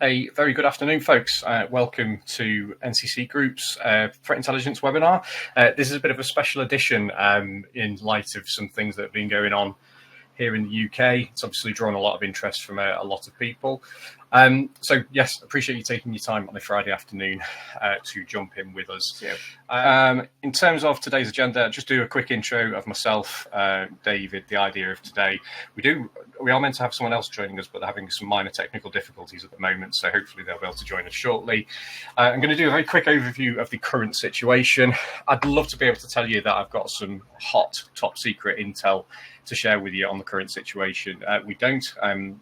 A very good afternoon, folks. Welcome to NCC Group's Threat Intelligence webinar. This is a bit of a special edition in light of some things that have been going on here in the UK. It's obviously drawn a lot of interest from a lot of people. So yes, appreciate you taking your time on a Friday afternoon to jump in with us. Yeah. In terms of today's agenda, just do a quick intro of myself, David. The idea of today, we are meant to have someone else joining us, but they're having some minor technical difficulties at the moment, so hopefully they'll be able to join us shortly. I'm going to do a very quick overview of the current situation. I'd love to be able to tell you that I've got some hot, top secret intel to share with you on the current situation. We don't.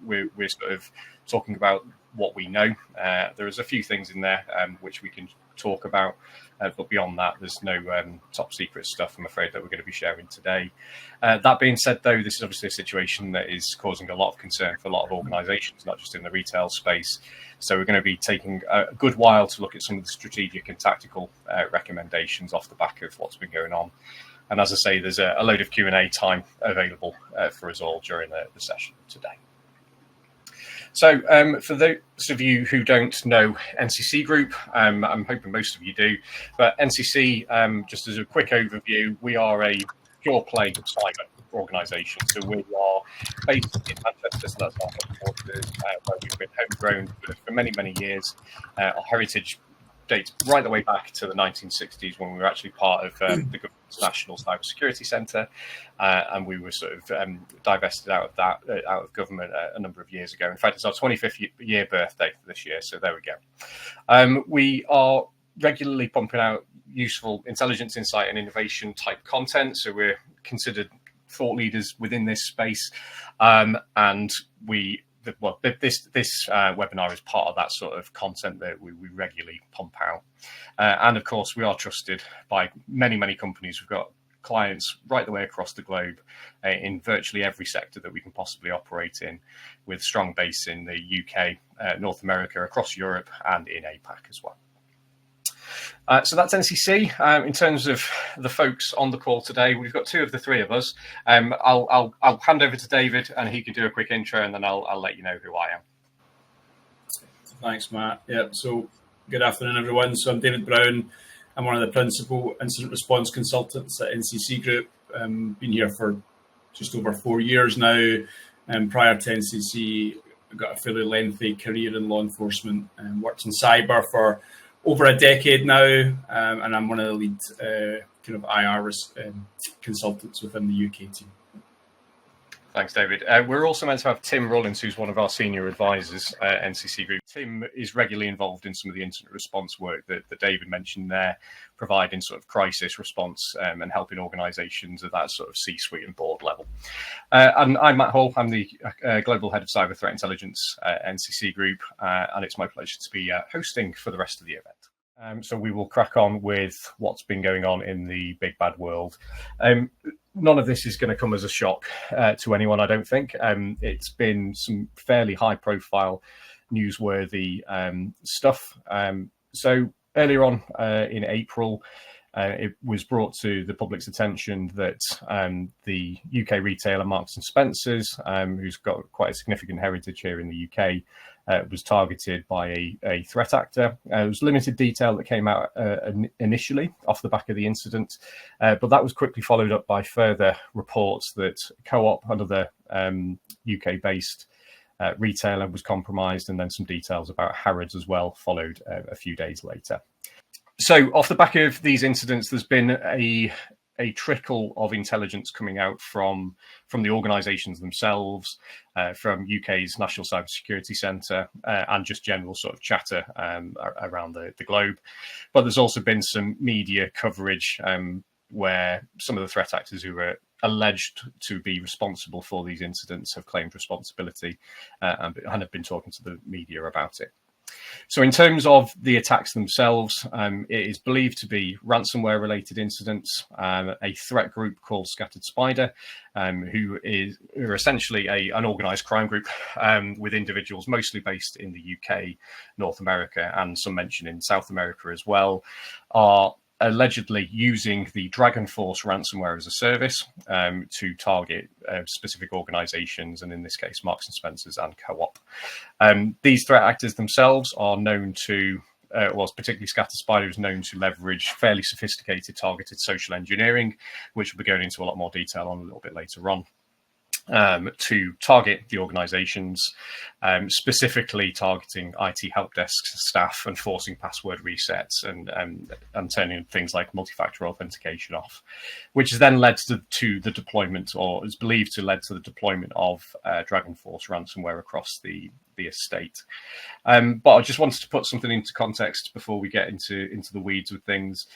We're sort of talking about what we know. There is a few things in there which we can talk about, but beyond that, there's no top secret stuff, I'm afraid, that we're going to be sharing today. That being said, though, this is obviously a situation that is causing a lot of concern for a lot of organisations, not just in the retail space. So we're going to be taking a good while to look at some of the strategic and tactical recommendations off the back of what's been going on. And as I say, there's a load of Q&A time available for us all during the session today. So for those of you who don't know NCC Group, I'm hoping most of you do, but NCC, just as a quick overview, we are a pure play cyber organisation. So we are based in Manchester, so that's our headquarters, where we've been homegrown for many, many years. Our heritage dates right the way back to the 1960s, when we were actually part of the government's National Cybersecurity Centre, and we were sort of divested out of government a number of years ago. In fact, it's our 25th year birthday this year, so there we go. We are regularly pumping out useful intelligence, insight, and innovation type content, so we're considered thought leaders within this space, and this webinar is part of that sort of content that we regularly pump out. And of course, we are trusted by many, many companies. We've got clients right the way across the globe in virtually every sector that we can possibly operate in, with strong base in the UK, North America, across Europe, and in APAC as well. So that's NCC. In terms of the folks on the call today, we've got two of the three of us. I'll hand over to David, and he can do a quick intro, and then I'll let you know who I am. Thanks, Matt. Yeah. So good afternoon, everyone. So I'm David Brown. I'm one of the principal incident response consultants at NCC Group. Been here for just over 4 years now. Prior to NCC, I got a fairly lengthy career in law enforcement and worked in cyber for over a decade now, and I'm one of the lead kind of IR consultants within the UK team. Thanks, David. We're also meant to have Tim Rollins, who's one of our senior advisors at NCC Group. Tim is regularly involved in some of the incident response work that David mentioned there, providing sort of crisis response and helping organisations at that sort of C-suite and board level. And I'm Matt Hall. I'm the Global Head of Cyber Threat Intelligence at NCC Group, and it's my pleasure to be hosting for the rest of the event. So we will crack on with what's been going on in the big bad world. None of this is going to come as a shock to anyone, I don't think. It's been some fairly high-profile, newsworthy stuff. So earlier on in April, it was brought to the public's attention that the UK retailer Marks and Spencer's, who's got quite a significant heritage here in the UK, was targeted by a threat actor. There was limited detail that came out initially off the back of the incident, but that was quickly followed up by further reports that Co-op, another UK-based retailer, was compromised, and then some details about Harrods as well followed a few days later. So off the back of these incidents, there's been a trickle of intelligence coming out from the organisations themselves, from UK's National Cybersecurity Centre, and just general sort of chatter around the globe. But there's also been some media coverage where some of the threat actors who were alleged to be responsible for these incidents have claimed responsibility and have been talking to the media about it. So in terms of the attacks themselves, it is believed to be ransomware-related incidents. A threat group called Scattered Spider, who are essentially an organised crime group with individuals mostly based in the UK, North America, and some mention in South America as well, are allegedly using the Dragonforce ransomware as a service to target specific organizations, and in this case, Marks and Spencer's and Co-op. These threat actors themselves are known to, particularly Scatterspider is known to leverage fairly sophisticated targeted social engineering, which we'll be going into a lot more detail on a little bit later on. To target the organizations, specifically targeting IT helpdesk staff and forcing password resets and turning things like multi-factor authentication off, which has then led to the deployment, or is believed to lead to the deployment of Dragonforce ransomware across the estate. But I just wanted to put something into context before we get into the weeds with things.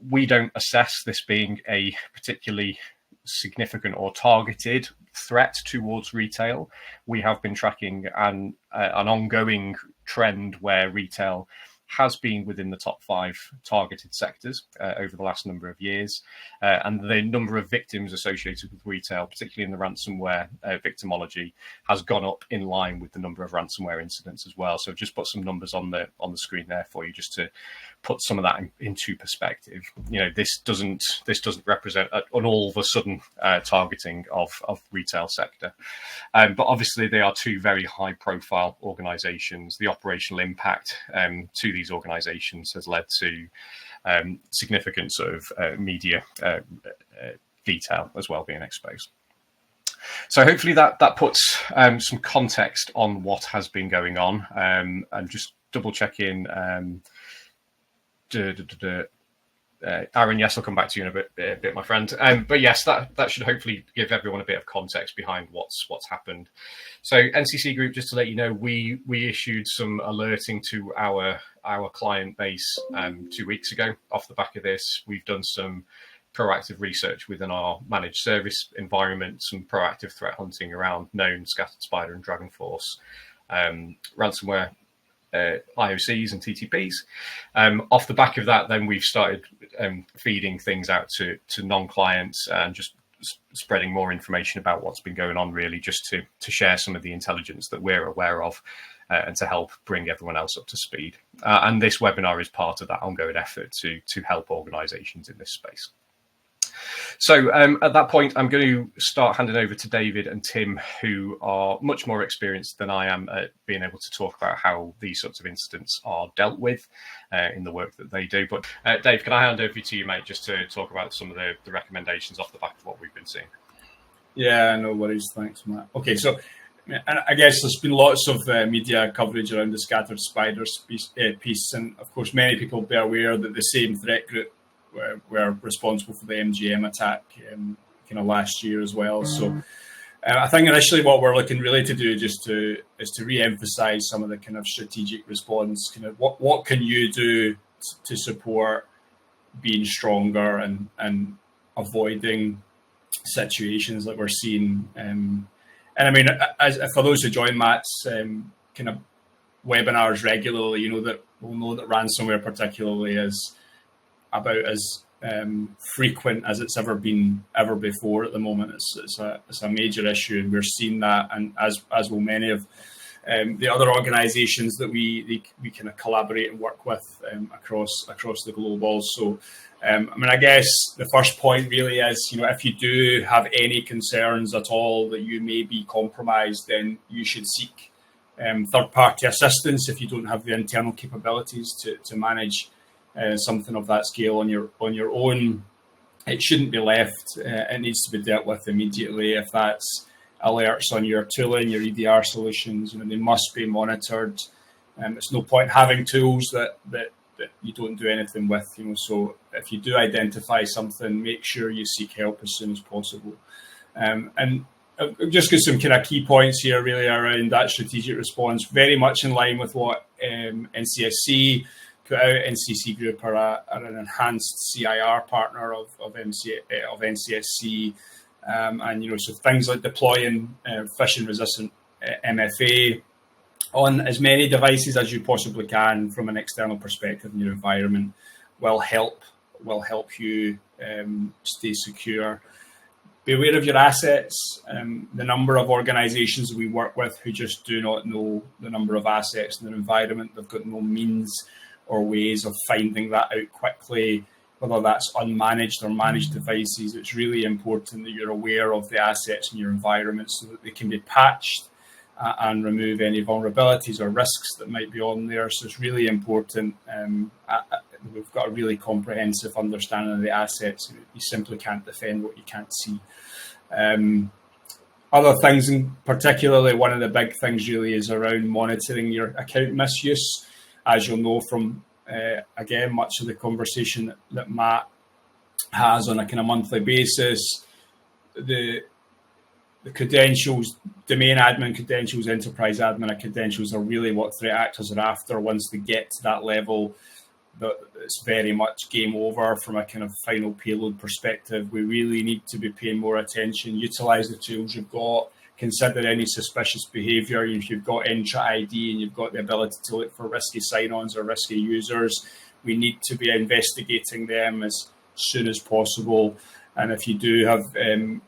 We don't assess this being a particularly significant or targeted threat towards retail. We have been tracking an ongoing trend where retail has been within the top 5 targeted sectors over the last number of years. And the number of victims associated with retail, particularly in the ransomware victimology, has gone up in line with the number of ransomware incidents as well. So I've just put some numbers on the screen there for you, just to put some of that into perspective. You know, this doesn't represent an all of a sudden targeting of retail sector. But obviously they are 2 very high profile organizations. The operational impact to these organizations has led to significant sort of media detail as well being exposed. So hopefully that puts some context on what has been going on. And just double checking. Aaron, yes, I'll come back to you in a bit, my friend. But yes, that should hopefully give everyone a bit of context behind what's happened. So NCC Group, just to let you know, we issued some alerting to our client base 2 weeks ago. Off the back of this, we've done some proactive research within our managed service environment, some proactive threat hunting around known Scatterspider and Dragonforce ransomware IOCs and TTPs. Off the back of that, then we've started feeding things out to non-clients and just spreading more information about what's been going on, really, just to share some of the intelligence that we're aware of and to help bring everyone else up to speed. And this webinar is part of that ongoing effort to help organizations in this space. So at that point, I'm going to start handing over to David and Tim, who are much more experienced than I am at being able to talk about how these sorts of incidents are dealt with in the work that they do. But Dave, can I hand over to you, mate, just to talk about some of the recommendations off the back of what we've been seeing? Yeah, no worries. Thanks, Matt. Okay, so I guess there's been lots of media coverage around the Scatterspider piece. And of course, many people will be aware that the same threat group were responsible for the MGM attack kind of last year as well. So I think initially what we're looking really to do is to re-emphasize some of the kind of strategic response, kind of what can you do to support being stronger and avoiding situations that we're seeing. And I mean, for those who join Matt's kind of webinars regularly, you know that we'll know that ransomware particularly is about as frequent as it's ever been before at the moment. It's a major issue, and we're seeing that, and as will many of the other organisations that we kind of collaborate and work with across the globe also. I mean, I guess the first point really is, you know, if you do have any concerns at all that you may be compromised, then you should seek third-party assistance if you don't have the internal capabilities to manage something of that scale on your own. It shouldn't be left. It needs to be dealt with immediately. If that's alerts on your tooling, your EDR solutions, you know, they must be monitored. It's no point having tools that you don't do anything with, you know. So if you do identify something, make sure you seek help as soon as possible. And just get some kind of key points here really around that strategic response, very much in line with what NCSC put out. NCC Group are an enhanced CIR partner of NCSC, and you know, so things like deploying phishing-resistant MFA on as many devices as you possibly can from an external perspective in your environment will help you stay secure. Be aware of your assets. The number of organisations we work with who just do not know the number of assets in their environment. They've got no means or ways of finding that out quickly, whether that's unmanaged or managed devices. It's really important that you're aware of the assets in your environment so that they can be patched and remove any vulnerabilities or risks that might be on there. So it's really important. We've got a really comprehensive understanding of the assets. You simply can't defend what you can't see. Other things, and particularly one of the big things really is around monitoring your account misuse. As you'll know from, again, much of the conversation that Matt has on a kind of monthly basis, the credentials, domain admin credentials, enterprise admin credentials are really what threat actors are after. Once they get to that level, it's very much game over from a kind of final payload perspective. We really need to be paying more attention, utilize the tools you've got, consider any suspicious behavior. If you've got Entra ID and you've got the ability to look for risky sign-ons or risky users, we need to be investigating them as soon as possible. And if you do have the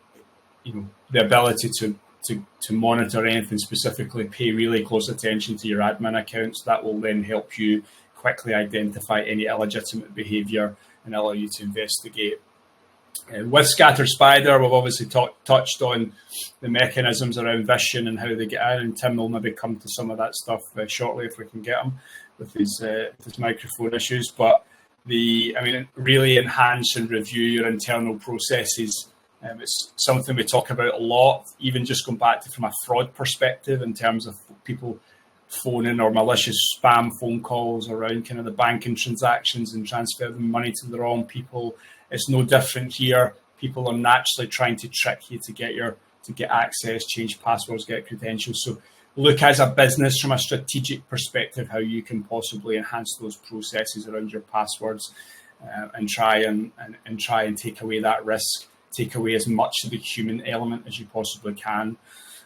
ability to monitor anything specifically, pay really close attention to your admin accounts. That will then help you quickly identify any illegitimate behavior and allow you to investigate. With Scatter Spider, we've obviously touched on the mechanisms around phishing and how they get in, and Tim will maybe come to some of that stuff shortly if we can get him with his microphone issues. But really enhance and review your internal processes. It's something we talk about a lot, even just going back to from a fraud perspective in terms of people phoning or malicious spam phone calls around kind of the banking transactions and transferring money to the wrong people. It's no different here. People are naturally trying to trick you to get access, change passwords, get credentials. So look as a business from a strategic perspective how you can possibly enhance those processes around your passwords and try and take away that risk, take away as much of the human element as you possibly can.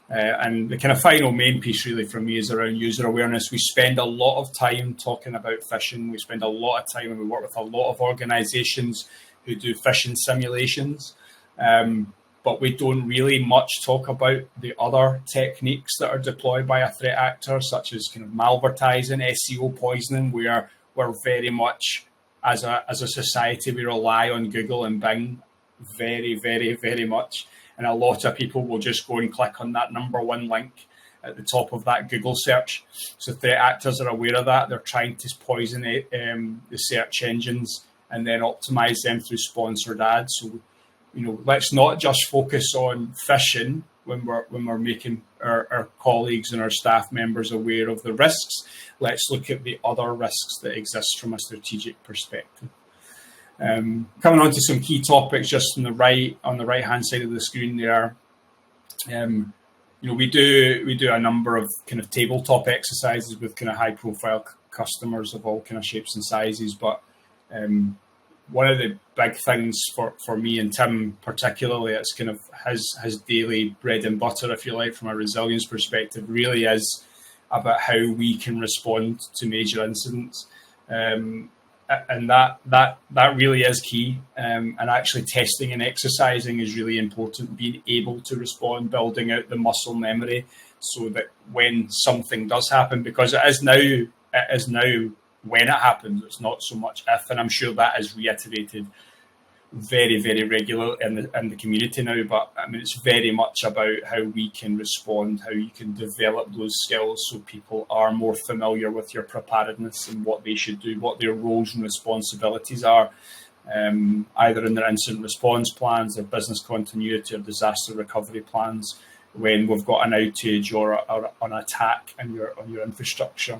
And the kind of final main piece really for me is around user awareness. We spend a lot of time talking about phishing. We spend a lot of time and we work with a lot of organizations who do phishing simulations. But we don't really much talk about the other techniques that are deployed by a threat actor, such as kind of malvertising, SEO poisoning, where we're very much, as a society, we rely on Google and Bing very, very, very much. And a lot of people will just go and click on that number one link at the top of that Google search. So threat actors are aware of that. They're trying to poison the search engines and then optimize them through sponsored ads. So, let's not just focus on phishing when we're making our colleagues and our staff members aware of the risks. Let's look at the other risks that exist from a strategic perspective. Coming on to some key topics just on the right hand side of the screen there. We do a number of kind of tabletop exercises with kind of high profile customers of all kind of shapes and sizes. But one of the big things for me and Tim particularly, it's kind of his daily bread and butter, if you like, from a resilience perspective, really is about how we can respond to major incidents. And that really is key. And actually testing and exercising is really important, being able to respond, building out the muscle memory so that when something does happen, because it is now when it happens, it's not so much if, and I'm sure that is reiterated very, very regular in the community now, but it's very much about how we can respond, how you can develop those skills so people are more familiar with your preparedness and what they should do, what their roles and responsibilities are, either in their incident response plans, their business continuity or disaster recovery plans when we've got an outage or an attack on your infrastructure.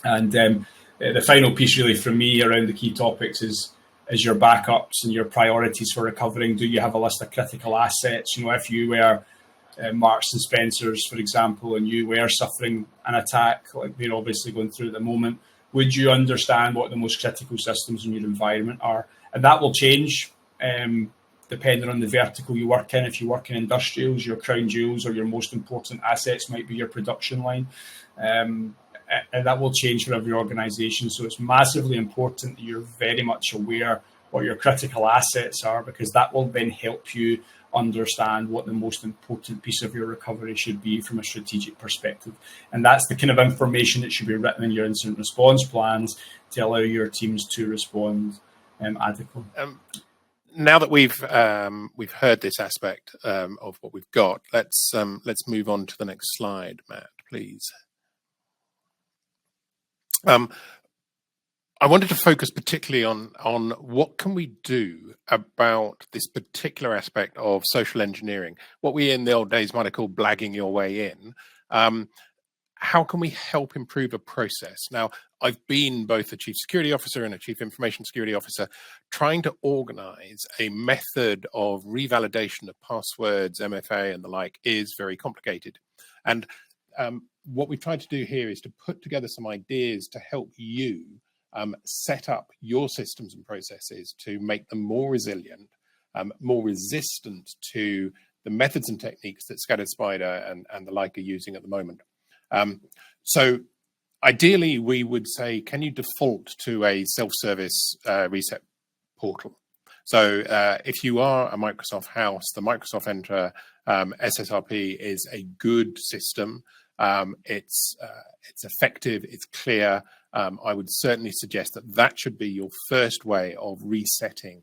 And the final piece really for me around the key topics is your backups and your priorities for recovering. Do you have a list of critical assets? If you were Marks and Spencers, for example, and you were suffering an attack like they're obviously going through at the moment, would you understand what the most critical systems in your environment are? And that will change depending on the vertical you work in. If you work in industrials, your crown jewels or your most important assets might be your production line. And that will change for every organization. So it's massively important that you're very much aware what your critical assets are, because that will then help you understand what the most important piece of your recovery should be from a strategic perspective. And that's the kind of information that should be written in your incident response plans to allow your teams to respond adequately. Now that we've heard this aspect of what we've got, let's move on to the next slide, Matt, please. I wanted to focus particularly on what can we do about this particular aspect of social engineering, what we in the old days might have called blagging your way in. How can we help improve a process? Now, I've been both a chief security officer and a chief information security officer, trying to organize a method of revalidation of passwords, MFA and the like is very complicated. And what we've tried to do here is to put together some ideas to help you set up your systems and processes to make them more resilient, more resistant to the methods and techniques that Scattered Spider and the like are using at the moment. So ideally, we would say, can you default to a self-service reset portal? So if you are a Microsoft house, the Microsoft Entra SSRP is a good system. It's effective, it's clear. I would certainly suggest that that should be your first way of resetting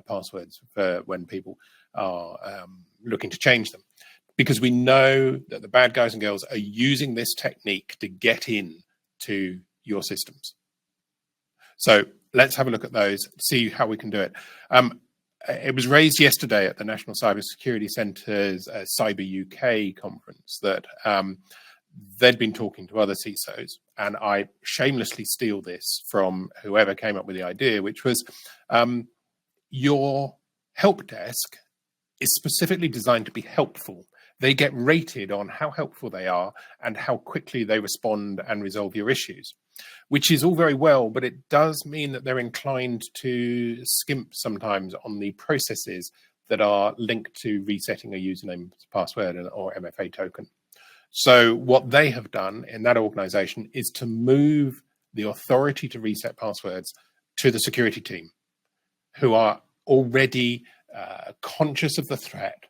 passwords for when people are looking to change them. Because we know that the bad guys and girls are using this technique to get in to your systems. So let's have a look at those, see how we can do it. It was raised yesterday at the National Cybersecurity Centre's Cyber UK conference that they'd been talking to other CISOs, and I shamelessly steal this from whoever came up with the idea, which was your help desk is specifically designed to be helpful. They get rated on how helpful they are and how quickly they respond and resolve your issues, which is all very well, but it does mean that they're inclined to skimp sometimes on the processes that are linked to resetting a username, password, or MFA token. So what they have done in that organization is to move the authority to reset passwords to the security team, who are already conscious of the threat,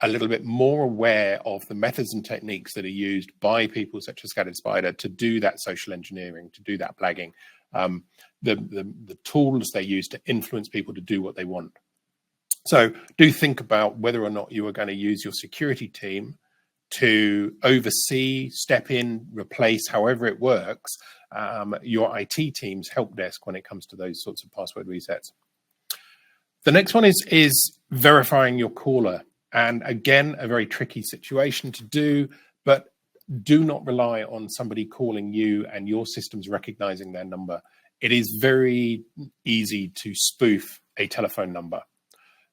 a little bit more aware of the methods and techniques that are used by people such as Scattered Spider to do that social engineering, to do that blagging, the tools they use to influence people to do what they want. So do think about whether or not you are going to use your security team to oversee, step in, replace, however it works, your IT team's help desk when it comes to those sorts of password resets. The next one is verifying your caller. And again, a very tricky situation to do, but do not rely on somebody calling you and your systems recognizing their number. It is very easy to spoof a telephone number.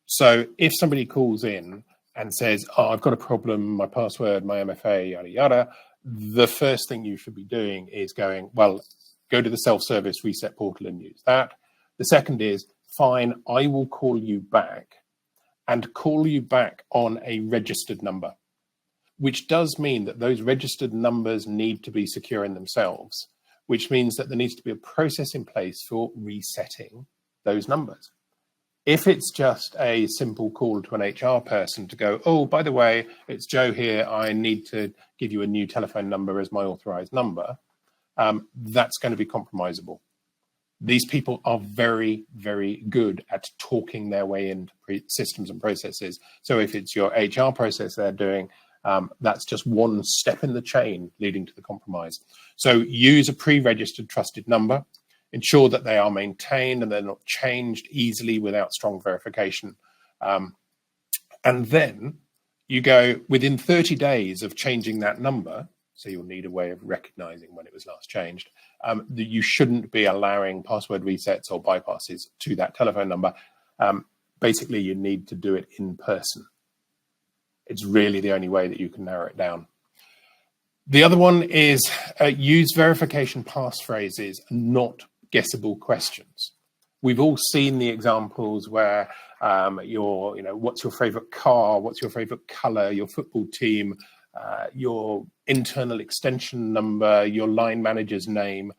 So if somebody calls in and says, oh, I've got a problem, my password, my MFA, yada, yada, the first thing you should be doing is going, well, go to the self-service reset portal and use that. The second is, fine, I will call you back, and call you back on a registered number, which does mean that those registered numbers need to be secure in themselves, which means that there needs to be a process in place for resetting those numbers. If it's just a simple call to an HR person to go, oh, by the way, it's Joe here, I need to give you a new telephone number as my authorized number, that's going to be compromisable. These people are very, very good at talking their way into systems and processes. So if it's your HR process they're doing, that's just one step in the chain leading to the compromise. So use a pre-registered trusted number. Ensure that they are maintained and they're not changed easily without strong verification. And then you go within 30 days of changing that number, so you'll need a way of recognizing when it was last changed, that you shouldn't be allowing password resets or bypasses to that telephone number. Basically, you need to do it in person. It's really the only way that you can narrow it down. The other one is use verification passphrases, not guessable questions. We've all seen the examples where what's your favorite car, what's your favorite color, your football team, your internal extension number, your line manager's name.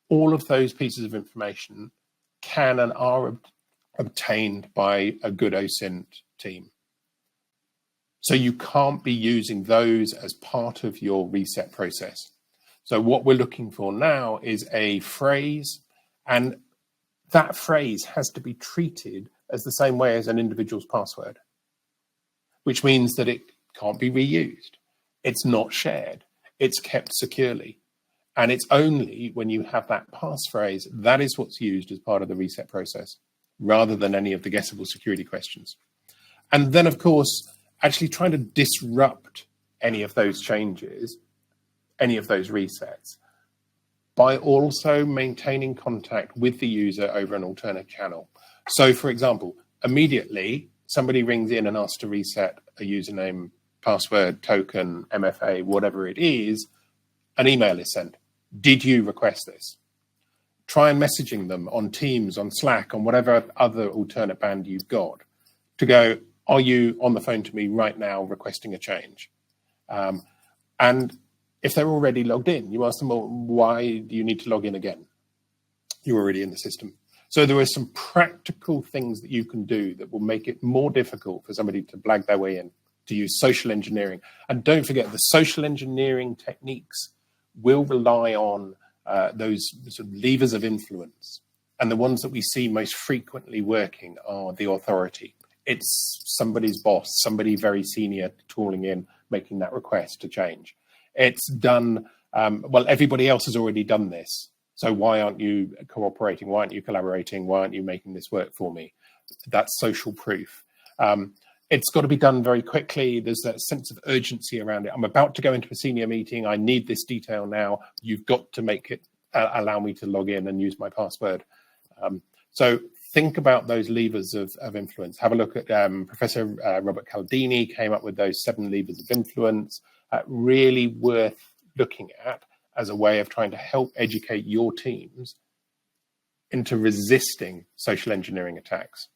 All of those pieces of information can and are obtained by a good OSINT team. So you can't be using those as part of your reset process. So what we're looking for now is a phrase, and that phrase has to be treated as the same way as an individual's password, which means that it can't be reused. It's not shared. It's kept securely. And it's only when you have that passphrase, that is what's used as part of the reset process, rather than any of the guessable security questions. And then, of course, actually trying to disrupt any of those changes, any of those resets, by also maintaining contact with the user over an alternate channel. So, for example, immediately somebody rings in and asks to reset a username, password, token, MFA, whatever it is, an email is sent. Did you request this? Try and messaging them on Teams, on Slack, on whatever other alternate band you've got to go, are you on the phone to me right now requesting a change? And if they're already logged in, you ask them, well, why do you need to log in again? You're already in the system. So there are some practical things that you can do that will make it more difficult for somebody to blag their way in, to use social engineering. And don't forget, the social engineering techniques will rely on those sort of levers of influence. And the ones that we see most frequently working are the authority. It's somebody's boss, somebody very senior calling in, making that request to change. It's done, well, everybody else has already done this. So why aren't you cooperating? Why aren't you collaborating? Why aren't you making this work for me? That's social proof. It's got to be done very quickly. There's that sense of urgency around it. I'm about to go into a senior meeting. I need this detail now. You've got to make it allow me to log in and use my password. So think about those levers of influence. Have a look at Professor Robert Cialdini came up with those 7 levers of influence. Really worth looking at as a way of trying to help educate your teams into resisting social engineering attacks.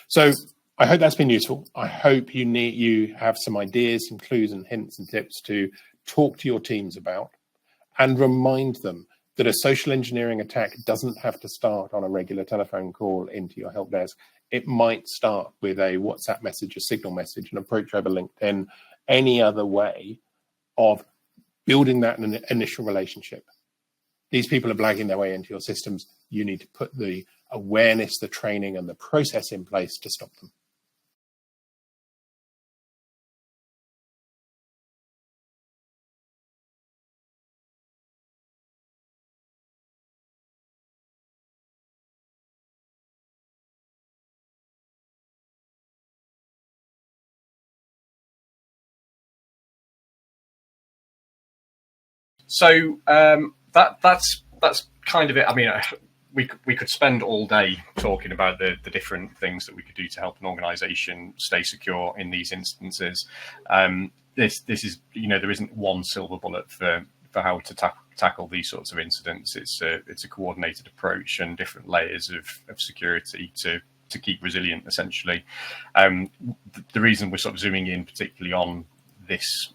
So I hope that's been useful. I hope you have some ideas, some clues and hints and tips to talk to your teams about, and remind them that a social engineering attack doesn't have to start on a regular telephone call into your help desk. It might start with a WhatsApp message, a Signal message, an approach over LinkedIn, any other way of building that initial relationship. These people are blagging their way into your systems. You need to put the awareness, the training, and the process in place to stop them. So that's kind of it. I mean, we could spend all day talking about the different things that we could do to help an organization stay secure in these instances. This is, there isn't one silver bullet for how to tackle these sorts of incidents. It's a coordinated approach and different layers of security to keep resilient, essentially. The reason we're sort of zooming in particularly on this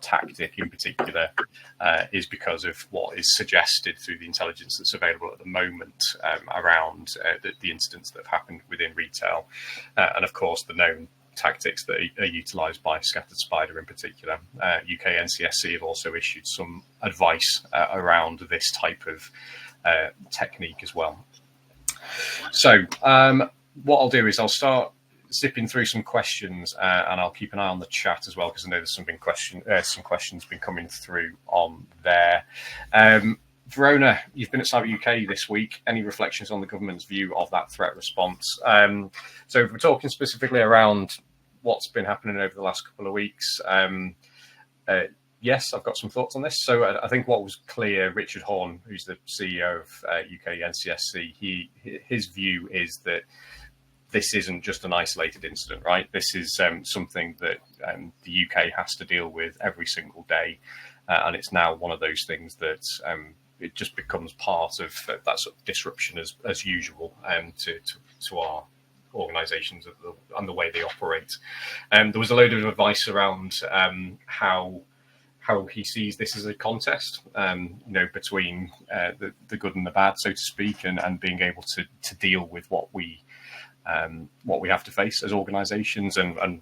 tactic in particular is because of what is suggested through the intelligence that's available at the moment around the incidents that have happened within retail, and of course the known tactics that are utilised by Scattered Spider in particular. UK NCSC have also issued some advice around this type of technique as well. So what I'll do is I'll start zipping through some questions, and I'll keep an eye on the chat as well, because I know there's some questions been coming through on there. Verona, you've been at Cyber UK this week. Any reflections on the government's view of that threat response? So if we're talking specifically around what's been happening over the last couple of weeks, yes, I've got some thoughts on this. So I think what was clear, Richard Horne, who's the CEO of UK NCSC, his view is that this isn't just an isolated incident, right? This is something that the UK has to deal with every single day. And it's now one of those things that it just becomes part of that sort of disruption as usual to our organisations and the way they operate. There was a load of advice around how he sees this as a contest, between the good and the bad, so to speak, and being able to deal with what we have to face as organisations, and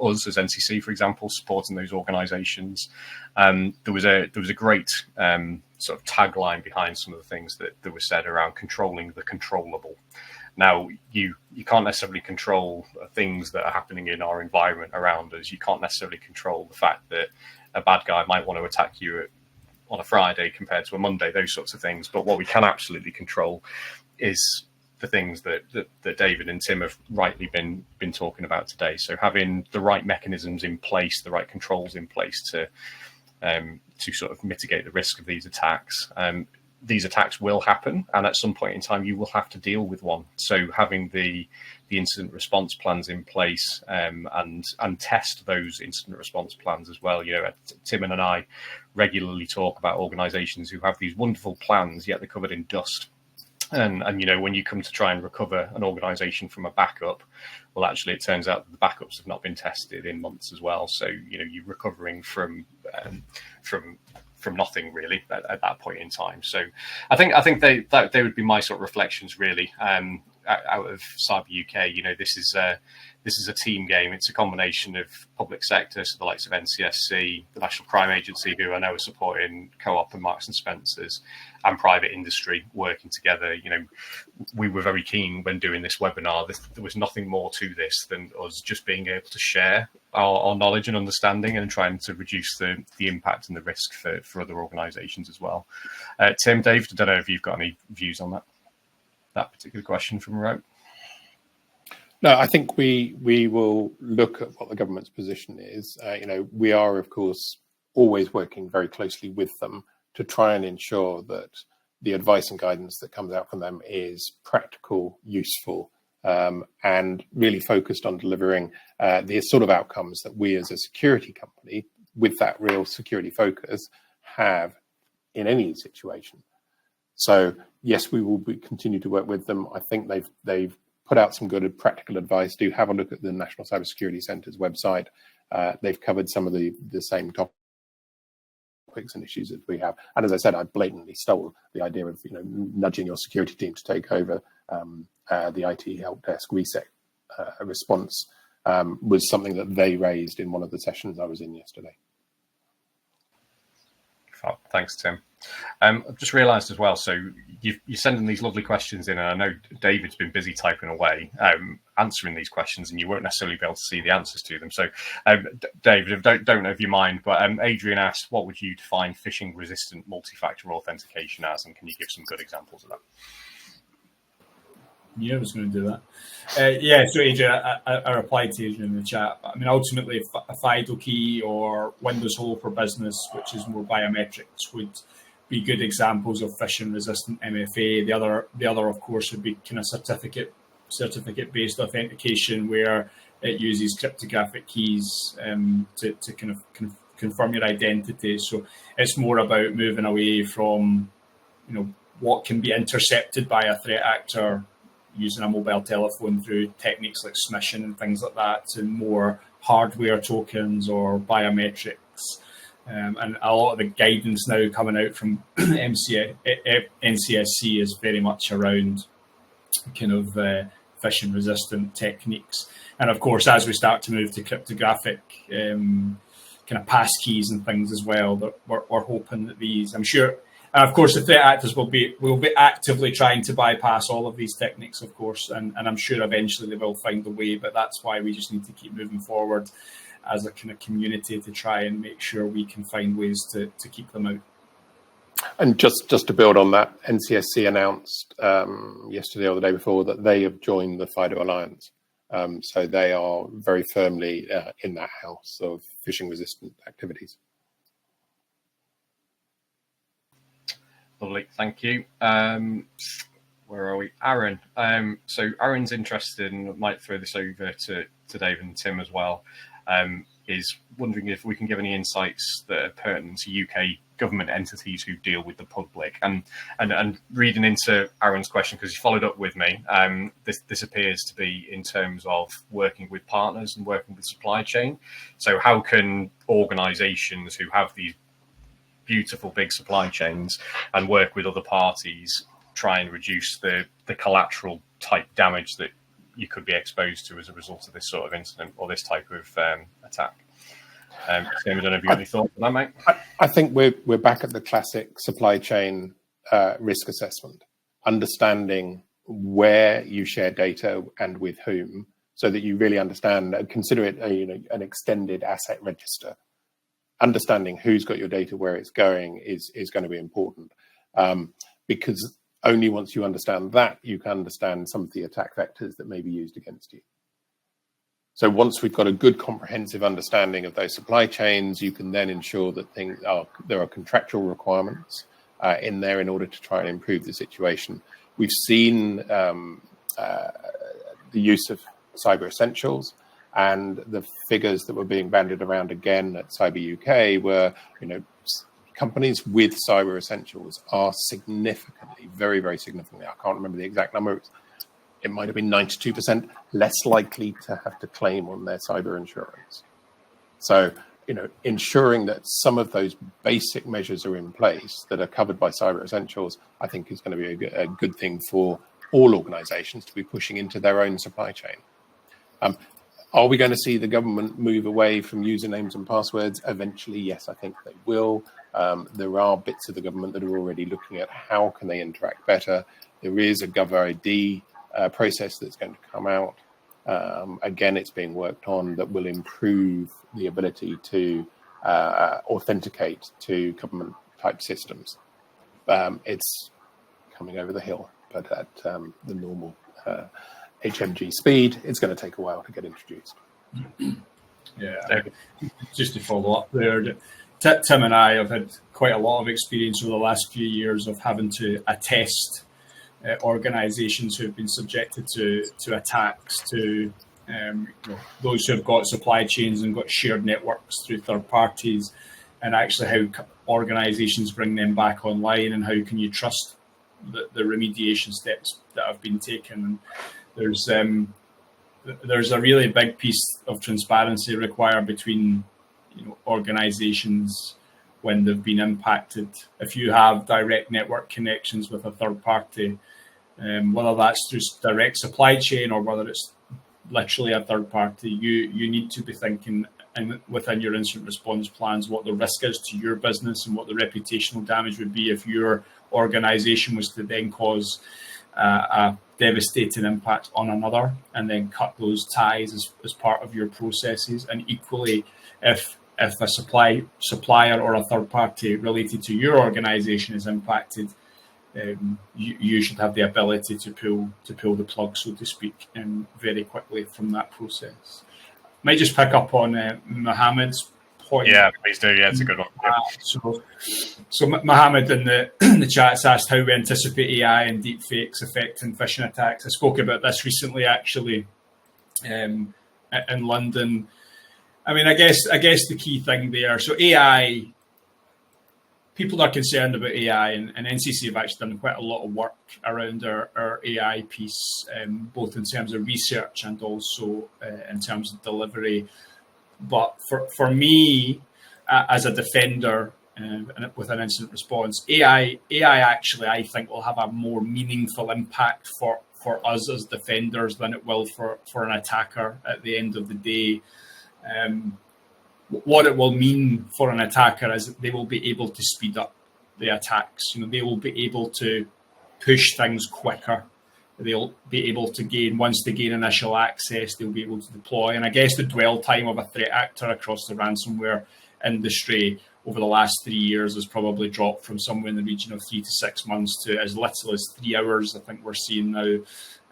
us as NCC, for example, supporting those organisations. There was a great sort of tagline behind some of the things that were said around controlling the controllable. Now, you can't necessarily control things that are happening in our environment around us. You can't necessarily control the fact that a bad guy might want to attack you on a Friday compared to a Monday, those sorts of things. But what we can absolutely control is the things that David and Tim have rightly been talking about today. So having the right mechanisms in place, the right controls in place to sort of mitigate the risk of these attacks. These attacks will happen, and at some point in time, you will have to deal with one. So having the incident response plans in place and test those incident response plans as well. You know, Tim and I regularly talk about organisations who have these wonderful plans, yet they're covered in dust. And you know, when you come to try and recover an organisation from a backup, well, actually, it turns out that the backups have not been tested in months as well. So you know, you're recovering from nothing really at that point in time. So I think they would be my sort of reflections really out of Cyber UK. You know, this is a team game. It's a combination of public sector, so the likes of NCSC, the National Crime Agency, who I know are supporting Co-op and Marks and Spencers, and private industry working together. You know, we were very keen when doing this webinar. There was nothing more to this than us just being able to share our knowledge and understanding and trying to reduce the impact and the risk for other organisations as well. Tim, Dave, I don't know if you've got any views on that particular question from Rope. No, I think we will look at what the government's position is. You know, we are, of course, always working very closely with them to try and ensure that the advice and guidance that comes out from them is practical, useful, and really focused on delivering the sort of outcomes that we as a security company with that real security focus have in any situation. So yes, we will continue to work with them. I think they've put out some good practical advice. Do have a look at the National Cybersecurity Centre's website. They've covered some of the same topics and issues that we have. And as I said, I blatantly stole the idea of, you know, nudging your security team to take over the IT Helpdesk reset response was something that they raised in one of the sessions I was in yesterday. Thanks, Tim. I've just realised as well, so you're sending these lovely questions in, and I know David's been busy typing away, answering these questions, and you won't necessarily be able to see the answers to them. So, David, don't know if you mind, but Adrian asked, what would you define phishing-resistant multi-factor authentication as, and can you give some good examples of that? Yeah, I was going to do that. Yeah, so Adrian, I replied to Adrian in the chat. I mean, ultimately, a FIDO key or Windows Hello for Business, which is more biometrics, would be good examples of phishing-resistant MFA. The other, of course, would be kind of certificate-based authentication, where it uses cryptographic keys to kind of confirm your identity. So it's more about moving away from, you know, what can be intercepted by a threat actor using a mobile telephone through techniques like smishing and things like that, to more hardware tokens or biometrics. And a lot of the guidance now coming out from NCSC is very much around kind of phishing-resistant techniques. And of course, as we start to move to cryptographic kind of passkeys and things as well, that we're hoping that these, I'm sure. And of course, the threat actors will be actively trying to bypass all of these techniques, of course, and I'm sure eventually they will find a way. But that's why we just need to keep moving forward as a kind of community to try and make sure we can find ways to keep them out. And just to build on that, NCSC announced yesterday or the day before that they have joined the FIDO Alliance. So they are very firmly in that house of phishing-resistant activities. Lovely, thank you. Where are we? Aaron. So Aaron's interested, and might throw this over to Dave and Tim as well, is wondering if we can give any insights that are pertinent to UK government entities who deal with the public. And reading into Aaron's question, because he followed up with me, this appears to be in terms of working with partners and working with supply chain. So how can organisations who have these beautiful big supply chains and work with other parties try and reduce the collateral type damage that you could be exposed to as a result of this sort of incident or this type of attack. Sam, I don't know if you have any thoughts on that, mate? I think we're back at the classic supply chain risk assessment, understanding where you share data and with whom, so that you really understand, consider it an extended asset register. Understanding who's got your data, where it's going is going to be important, because only once you understand that, you can understand some of the attack vectors that may be used against you. So once we've got a good comprehensive understanding of those supply chains, you can then ensure that there are contractual requirements in there in order to try and improve the situation. We've seen the use of Cyber Essentials, and the figures that were being bandied around again at Cyber UK were, companies with Cyber Essentials are significantly, very, very significantly, I can't remember the exact number, it might have been 92% less likely to have to claim on their cyber insurance. So, ensuring that some of those basic measures are in place that are covered by Cyber Essentials, I think is going to be a good thing for all organizations to be pushing into their own supply chain. Are we going to see the government move away from usernames and passwords? Eventually, yes, I think they will. There are bits of the government that are already looking at how can they interact better. There is a GovID process that's going to come out. Again, it's being worked on, that will improve the ability to authenticate to government type systems. It's coming over the hill, but at the normal HMG speed, it's going to take a while to get introduced. Yeah, just to follow up there, Tim and I have had quite a lot of experience over the last few years of having to attest organizations who have been subjected to attacks, to those who have got supply chains and got shared networks through third parties, and actually how organizations bring them back online, and how can you trust the remediation steps that have been taken. There's a really big piece of transparency required between organizations when they've been impacted. If you have direct network connections with a third party, whether that's through direct supply chain or whether it's literally a third party, you need to be thinking within your incident response plans what the risk is to your business and what the reputational damage would be if your organization was to then cause a devastating impact on another, and then cut those ties as part of your processes. And equally, if a supplier or a third party related to your organization is impacted, you should have the ability to pull the plug, so to speak, very quickly from that process. Might just pick up on Mohammed's point. Yeah, please do. Yeah, it's a good one. Yeah. So Mohammed in the chat's asked how we anticipate AI and deepfakes affecting phishing attacks. I spoke about this recently, actually, in London. I mean, I guess the key thing there. So AI, people are concerned about AI, and NCC have actually done quite a lot of work around our AI piece, both in terms of research and also in terms of delivery. But for me, as a defender with an incident response, AI actually, I think, will have a more meaningful impact for us as defenders than it will for an attacker at the end of the day. What it will mean for an attacker is that they will be able to speed up the attacks. They will be able to push things quicker. They'll be able to once they gain initial access, they'll be able to deploy. And I guess the dwell time of a threat actor across the ransomware industry over the last 3 years has probably dropped from somewhere in the region of 3 to 6 months to as little as 3 hours, I think we're seeing now.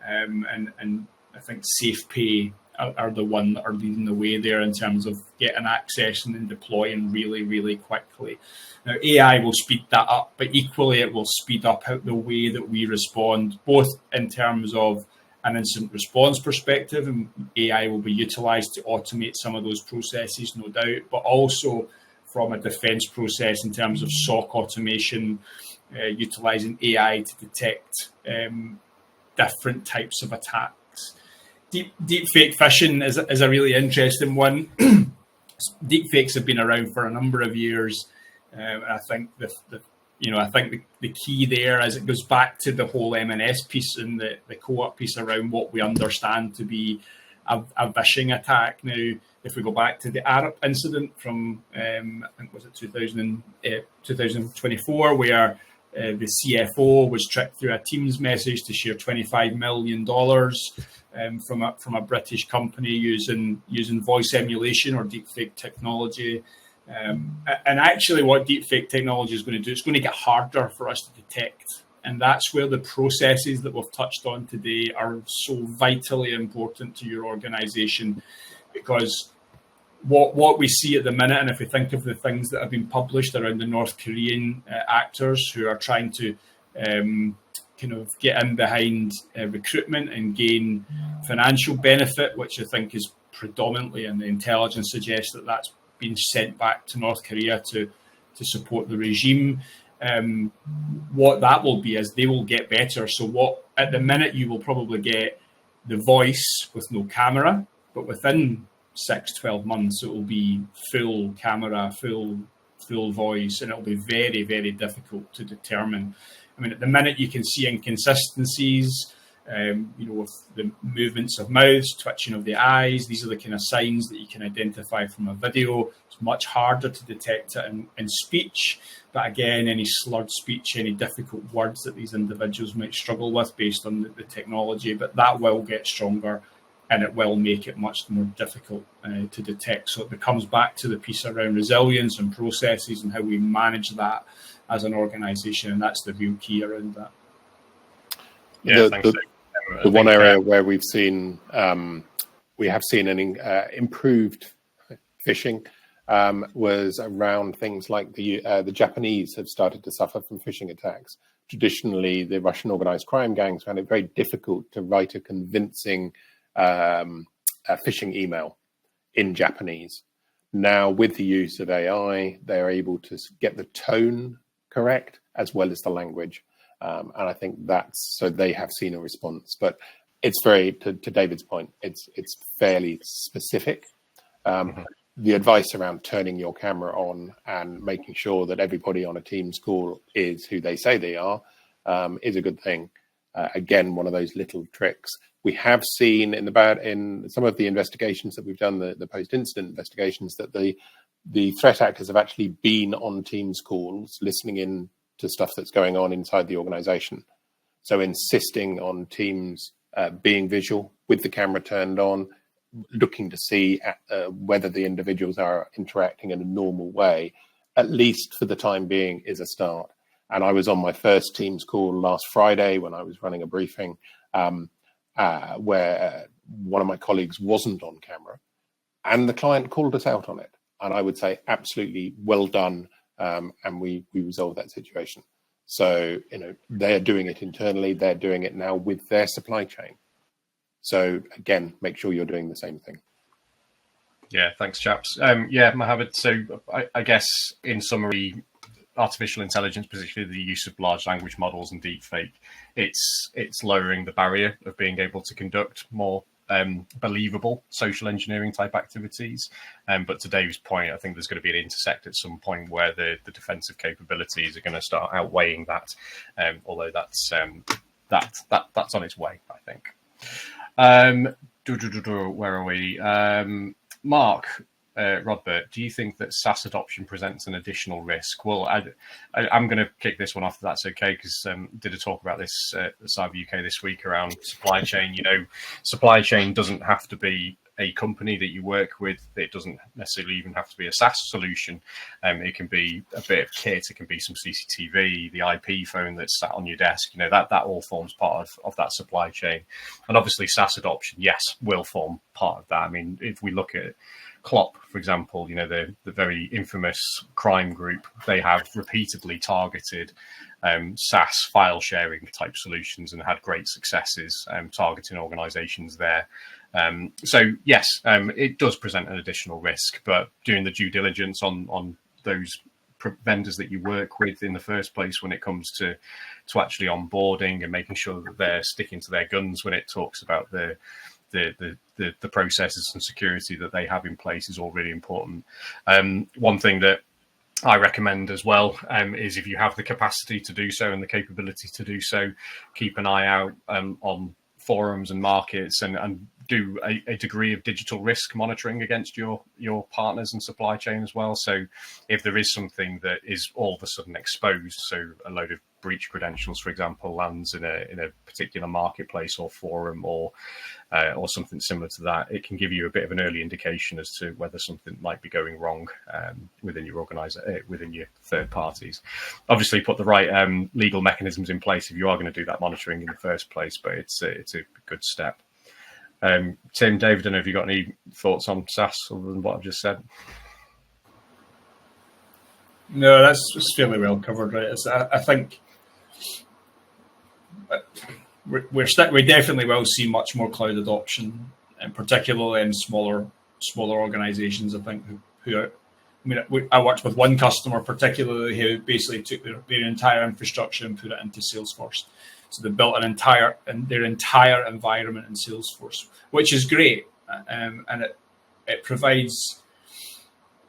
And I think SafePay are the one that are leading the way there in terms of getting access and then deploying really, really quickly. Now, AI will speed that up, but equally it will speed up the way that we respond, both in terms of an incident response perspective, and AI will be utilized to automate some of those processes, no doubt, but also from a defense process in terms of SOC automation, utilizing AI to detect different types of attacks. Deepfake phishing is a really interesting one. Deepfakes have been around for a number of years. I think I think the key there is it goes back to the whole M&S piece and the co-op piece around what we understand to be a phishing attack. Now, if we go back to the Arab incident from, I think was it 2024, where the CFO was tricked through a Teams message to share $25 million from a British company using voice emulation or deepfake technology. And actually what deepfake technology is going to do, it's going to get harder for us to detect. And that's where the processes that we've touched on today are so vitally important to your organization, because what we see at the minute, and if we think of the things that have been published around the North Korean actors who are trying to kind of get in behind recruitment and gain financial benefit, which I think is predominantly, and the intelligence suggests that that's been sent back to North Korea to support the regime. What that will be is they will get better. So what at the minute you will probably get the voice with no camera, but within 6-12 months it will be full camera, full voice, and it'll be very, very difficult to determine. I mean, at the minute you can see inconsistencies, with the movements of mouths, twitching of the eyes. These are the kind of signs that you can identify from a video. It's much harder to detect it in speech. But again, any slurred speech, any difficult words that these individuals might struggle with based on the technology, but that will get stronger and it will make it much more difficult to detect. So it becomes back to the piece around resilience and processes and how we manage that as an organization. And that's the real key around that. Yeah, thanks. The one area where we have seen an improved phishing was around things like the Japanese have started to suffer from phishing attacks. Traditionally, the Russian organized crime gangs found it very difficult to write a convincing phishing email in Japanese. Now, with the use of AI, they're able to get the tone correct as well as the language. And I think so they have seen a response, but it's very, to David's point, it's fairly specific. The advice around turning your camera on and making sure that everybody on a Teams call is who they say they are is a good thing. Again, one of those little tricks. We have seen in some of the investigations that we've done, the post-incident investigations, that the threat actors have actually been on Teams calls, listening in to stuff that's going on inside the organization. So insisting on Teams being visual with the camera turned on, looking to see whether the individuals are interacting in a normal way, at least for the time being, is a start. And I was on my first Teams call last Friday when I was running a briefing where one of my colleagues wasn't on camera and the client called us out on it. And I would say absolutely well done. And we resolved that situation. So, they're doing it internally. They're doing it now with their supply chain. So again, make sure you're doing the same thing. Yeah, thanks, chaps. Mohammed, so I guess in summary, artificial intelligence, particularly the use of large language models and deepfake, it's lowering the barrier of being able to conduct more believable social engineering type activities. But to Dave's point, I think there's going to be an intersect at some point where the defensive capabilities are going to start outweighing that. Although that's on its way, I think. Where are we? Mark Rodbert, do you think that SaaS adoption presents an additional risk? Well, I'm going to kick this one off if that's okay, because did a talk about this at Cyber UK this week around supply chain. Supply chain doesn't have to be a company that you work with. It doesn't necessarily even have to be a SaaS solution. It can be a bit of kit. It can be some CCTV, the IP phone that's sat on your desk. that all forms part of that supply chain. And obviously SaaS adoption, yes, will form part of that. I mean, if we look at Klopp, for example, the very infamous crime group, they have repeatedly targeted SaaS file sharing type solutions and had great successes targeting organizations there. So yes, it does present an additional risk, but doing the due diligence on those vendors that you work with in the first place when it comes to actually onboarding and making sure that they're sticking to their guns when it talks about the processes and security that they have in place is all really important. One thing that I recommend as well is, if you have the capacity to do so and the capability to do so, keep an eye out on forums and markets, and do a degree of digital risk monitoring against your partners and supply chain as well. So if there is something that is all of a sudden exposed, so a load of breach credentials, for example, lands in a particular marketplace or forum or something similar to that, it can give you a bit of an early indication as to whether something might be going wrong within your within your third parties. Obviously, put the right legal mechanisms in place if you are going to do that monitoring in the first place, but it's a good step. Tim, David, I don't know if you got any thoughts on SaaS other than what I've just said. No, that's fairly well covered, right? I think we definitely will see much more cloud adoption, and particularly in smaller organisations. I think I worked with one customer particularly who basically took their entire infrastructure and put it into Salesforce. So they built their entire environment in Salesforce, which is great, and it provides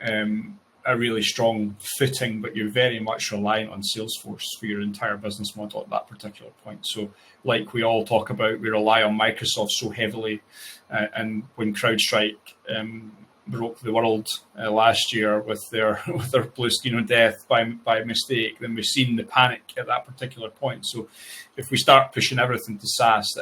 a really strong footing, but you're very much reliant on Salesforce for your entire business model at that particular point. So, like we all talk about, we rely on Microsoft so heavily, and when CrowdStrike broke the world last year with their Blue death by mistake, then we've seen the panic at that particular point. So if we start pushing everything to SaaS,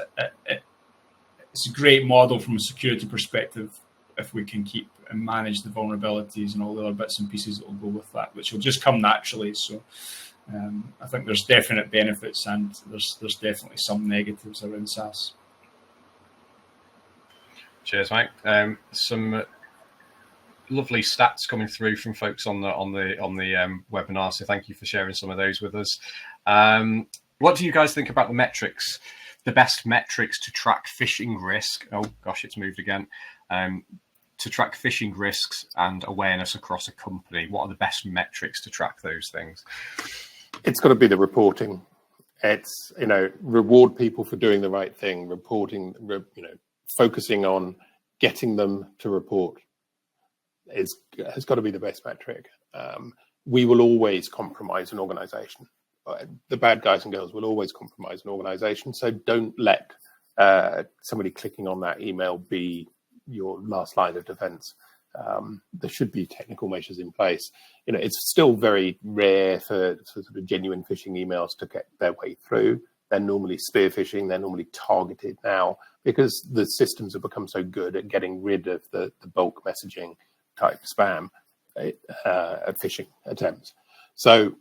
it's a great model from a security perspective if we can keep and manage the vulnerabilities and all the other bits and pieces that will go with that, which will just come naturally. So I think there's definite benefits, and there's definitely some negatives around SaaS. Cheers, Mike. Some lovely stats coming through from folks on the webinar, so thank you for sharing some of those with us. What do you guys think about the metrics, the best metrics to track phishing risk? Oh gosh, it's moved again. To track phishing risks and awareness across a company, what are the best metrics to track those things? It's got to be the reporting. It's, reward people for doing the right thing, reporting, focusing on getting them to report has got to be the best metric. We will always compromise an organization. The bad guys and girls will always compromise an organization. So don't let somebody clicking on that email be your last line of defense. There should be technical measures in place. It's still very rare for sort of genuine phishing emails to get their way through. They're normally spear phishing. They're normally targeted now because the systems have become so good at getting rid of the bulk messaging type spam phishing attempts. So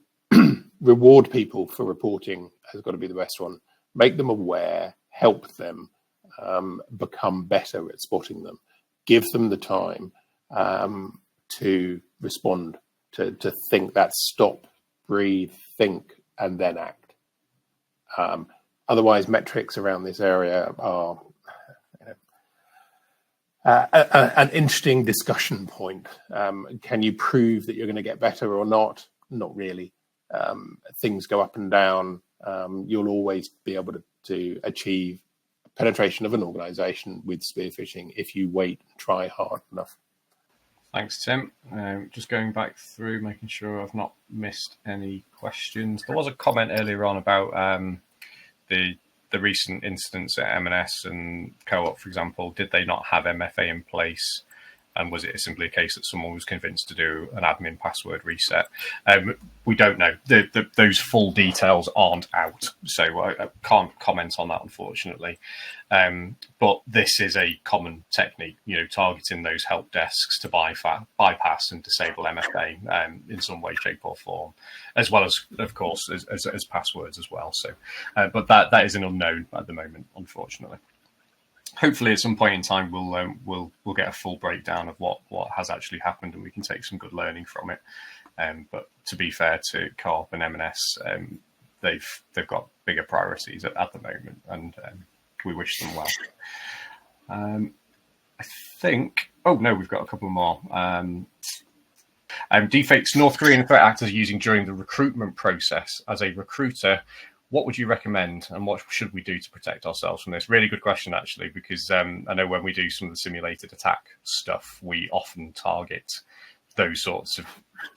reward people for reporting has got to be the best one. Make them aware, help them become better at spotting them, give them the time to respond, to think that stop, breathe, think, and then act. Otherwise, metrics around this area are an interesting discussion point. Can you prove that you're going to get better or not? Not really. Things go up and down. You'll always be able to achieve penetration of an organization with spear phishing if you wait and try hard enough. Thanks, Tim. Just going back through, making sure I've not missed any questions. There was a comment earlier on about the recent incidents at M&S and Co-op, for example. Did they not have MFA in place? And was it simply a case that someone was convinced to do an admin password reset? We don't know. Those full details aren't out, so I can't comment on that, unfortunately. But this is a common technique, targeting those help desks to bypass and disable MFA in some way, shape, or form, as well as, of course, as passwords as well. So, but that is an unknown at the moment, unfortunately. Hopefully, at some point in time, we'll get a full breakdown of what has actually happened, and we can take some good learning from it. But to be fair to Co-op and M&S, they've got bigger priorities at the moment, and we wish them well. I think. Oh no, we've got a couple more. Deepfakes North Korean threat actors are using during the recruitment process. As a recruiter, what would you recommend, and what should we do to protect ourselves from this? Really good question, actually, because I know when we do some of the simulated attack stuff, we often target those sorts of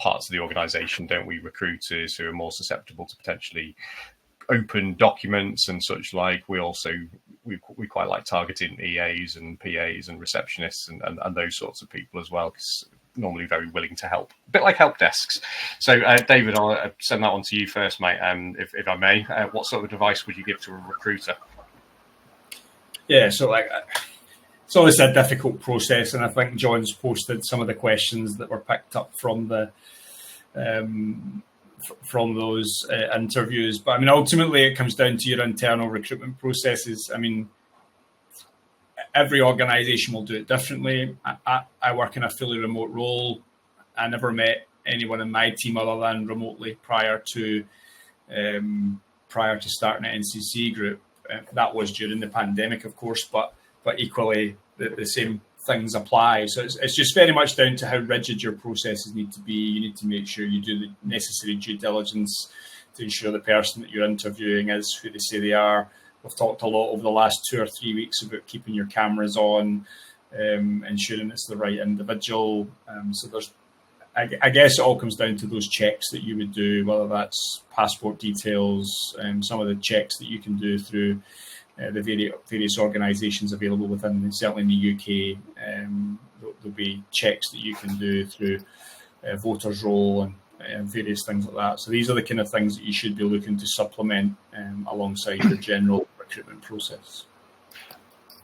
parts of the organisation, don't we? Recruiters who are more susceptible to potentially open documents and such like. We also we quite like targeting EAs and PAs and receptionists and those sorts of people as well, because normally very willing to help, a bit like help desks. So David, I'll send that on to you first, mate, if I may. What sort of advice would you give to a recruiter? Yeah, so it's always a difficult process, and I think John's posted some of the questions that were picked up from the from those interviews. But I mean, ultimately, it comes down to your internal recruitment processes. I mean, every organisation will do it differently. I work in a fully remote role. I never met anyone in my team other than remotely prior to starting at NCC Group. That was during the pandemic, of course, but equally the same things apply. So it's just very much down to how rigid your processes need to be. You need to make sure you do the necessary due diligence to ensure the person that you're interviewing is who they say they are. We've talked a lot over the last 2 or 3 weeks about keeping your cameras on, ensuring it's the right individual. So I guess it all comes down to those checks that you would do, whether that's passport details, some of the checks that you can do through the various organisations available within, certainly in the UK. There'll be checks that you can do through voters' roll and various things like that. So these are the kind of things that you should be looking to supplement alongside your general recruitment process.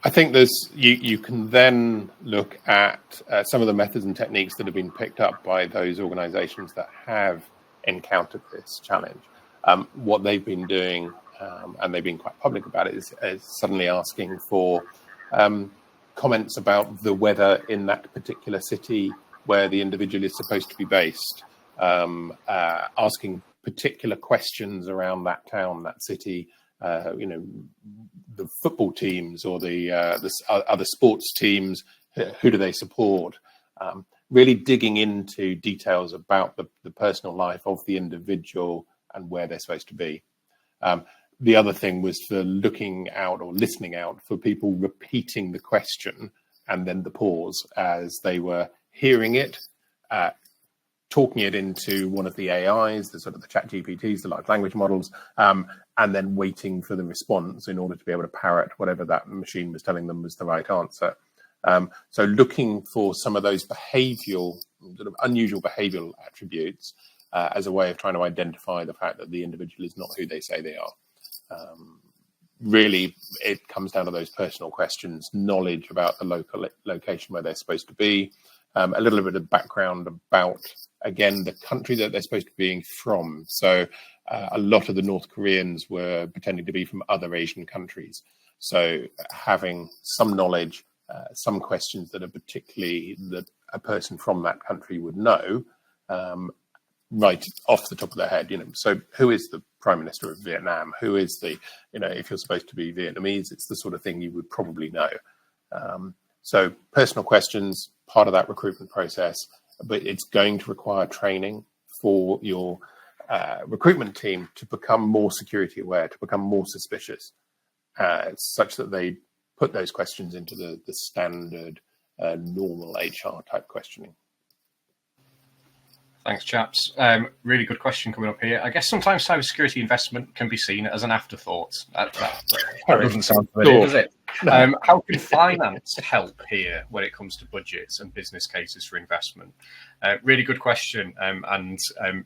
I think you can then look at some of the methods and techniques that have been picked up by those organisations that have encountered this challenge. What they've been doing, and they've been quite public about it, is suddenly asking for comments about the weather in that particular city where the individual is supposed to be based, asking particular questions around that town, that city, the football teams or the other sports teams, who do they support? Really digging into details about the personal life of the individual and where they're supposed to be. The other thing was for looking out or listening out for people repeating the question and then the pause as they were hearing it, talking it into one of the AIs, the sort of the chat GPTs, the large language models, and then waiting for the response in order to be able to parrot whatever that machine was telling them was the right answer. So looking for some of those behavioural, sort of unusual behavioural attributes as a way of trying to identify the fact that the individual is not who they say they are. Really, it comes down to those personal questions, knowledge about the local location where they're supposed to be, a little bit of background about, again, the country that they're supposed to be being from. So a lot of the North Koreans were pretending to be from other Asian countries. So having some knowledge, some questions that are particularly that a person from that country would know, right off the top of their head. So who is the Prime Minister of Vietnam? Who is the, if you're supposed to be Vietnamese, it's the sort of thing you would probably know. So personal questions, part of that recruitment process, but it's going to require training for your recruitment team to become more security aware, to become more suspicious, such that they put those questions into the standard normal HR type questioning. Thanks, chaps. Really good question coming up here. I guess sometimes cybersecurity investment can be seen as an afterthought. That doesn't sound familiar, does it? How can finance help here when it comes to budgets and business cases for investment? Really good question.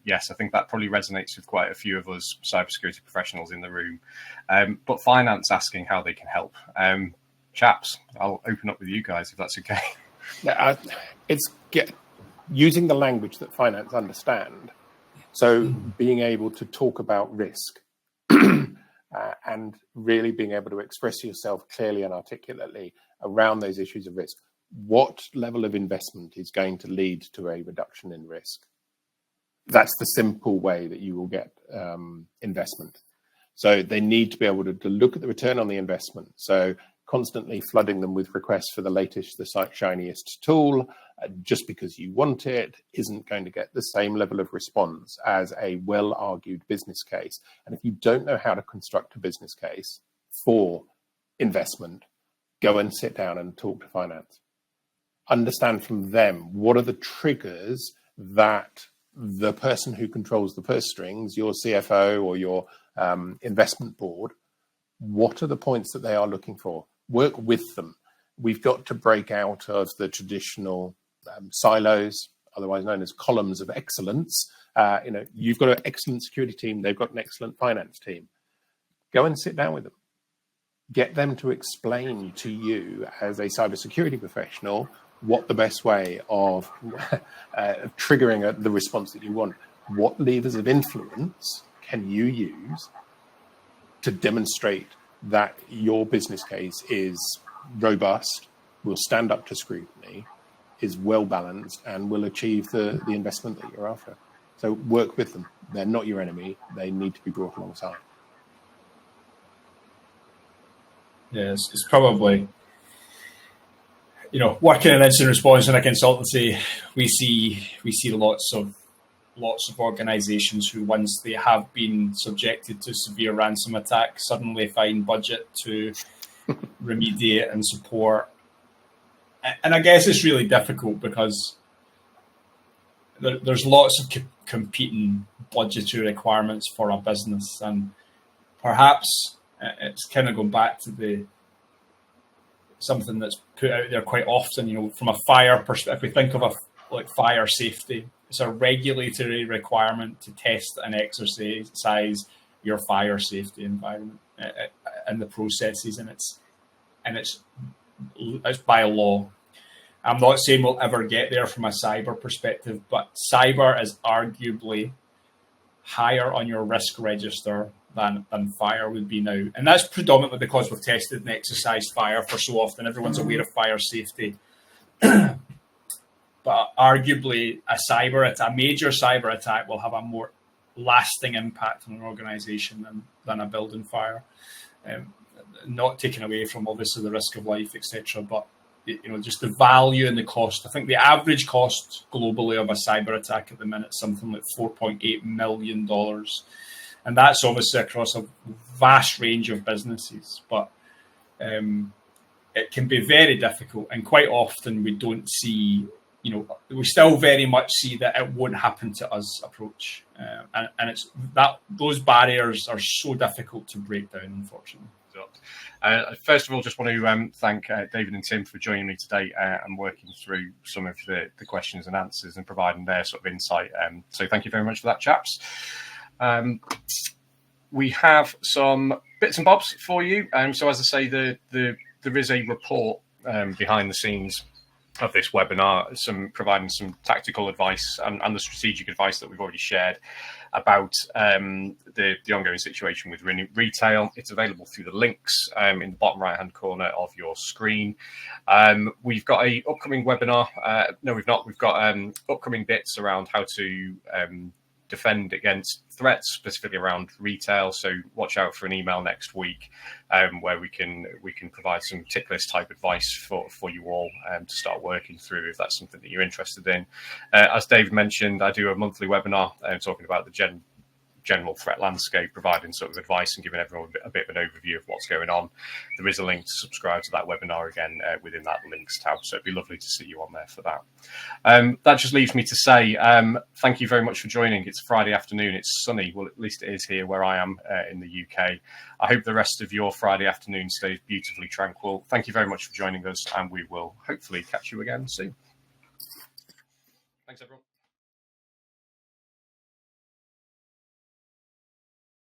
Yes, I think that probably resonates with quite a few of us cybersecurity professionals in the room. But finance asking how they can help. Chaps, I'll open up with you guys if that's okay. Yeah, using the language that finance understand. So being able to talk about risk and really being able to express yourself clearly and articulately around those issues of risk. What level of investment is going to lead to a reduction in risk? That's the simple way that you will get investment. So they need to be able to look at the return on the investment. So constantly flooding them with requests for the latest, the shiniest tool, just because you want it, isn't going to get the same level of response as a well-argued business case. And if you don't know how to construct a business case for investment, go and sit down and talk to finance. understand from them what are the triggers that the person who controls the purse strings, your CFO or your investment board, what are the points that they are looking for? Work with them. We've got to break out of the traditional silos, otherwise known as columns of excellence. You've got an excellent security team. They've got an excellent finance team. Go and sit down with them. Get them to explain to you as a cybersecurity professional what the best way of triggering the response that you want. What levers of influence can you use to demonstrate that your business case is robust, will stand up to scrutiny, is well balanced, and will achieve the investment that you're after? So work with them. They're not your enemy. They need to be brought alongside. Yes, it's probably, working in incident response in a consultancy, we see lots of organizations who, once they have been subjected to severe ransom attacks, suddenly find budget to remediate and support. And I guess it's really difficult because there's lots of competing budgetary requirements for a business, and perhaps it's kind of going back to something that's put out there quite often, from a fire perspective. If we think of fire safety, it's a regulatory requirement to test and exercise your fire safety environment and the processes, and it's by law. I'm not saying we'll ever get there from a cyber perspective, but cyber is arguably higher on your risk register than fire would be now. And that's predominantly because we've tested and exercised fire for so often. Everyone's aware of fire safety. But arguably, a major cyber attack will have a more lasting impact on an organization than a building fire. Not taken away from, obviously, the risk of life, etc., but just the value and the cost. I think the average cost globally of a cyber attack at the minute is something like $4.8 million. And that's obviously across a vast range of businesses. But it can be very difficult. And quite often we don't see, we still very much see that it won't happen to us approach. And it's that those barriers are so difficult to break down, unfortunately. First of all, just want to thank David and Tim for joining me today and working through some of the questions and answers and providing their sort of insight. So thank you very much for that, chaps. We have some bits and bobs for you. So as I say, there is a report behind the scenes of this webinar, providing some tactical advice and the strategic advice that we've already shared about the ongoing situation with retail. It's available through the links in the bottom right-hand corner of your screen. We've got a upcoming webinar. No, we've not. We've got upcoming bits around how to defend against threats, specifically around retail. So watch out for an email next week where we can provide some tick list type advice for you all to start working through if that's something that you're interested in. As Dave mentioned, I do a monthly webinar talking about the general threat landscape, providing sort of advice and giving everyone a bit of an overview of what's going on. There is a link to subscribe to that webinar again within that links tab, so it'd be lovely to see you on there for that. That just leaves me to say thank you very much for joining. It's Friday afternoon, it's sunny, well at least it is here where I am in the UK. I hope the rest of your Friday afternoon stays beautifully tranquil. Thank you very much for joining us, and we will hopefully catch you again soon. Thanks everyone.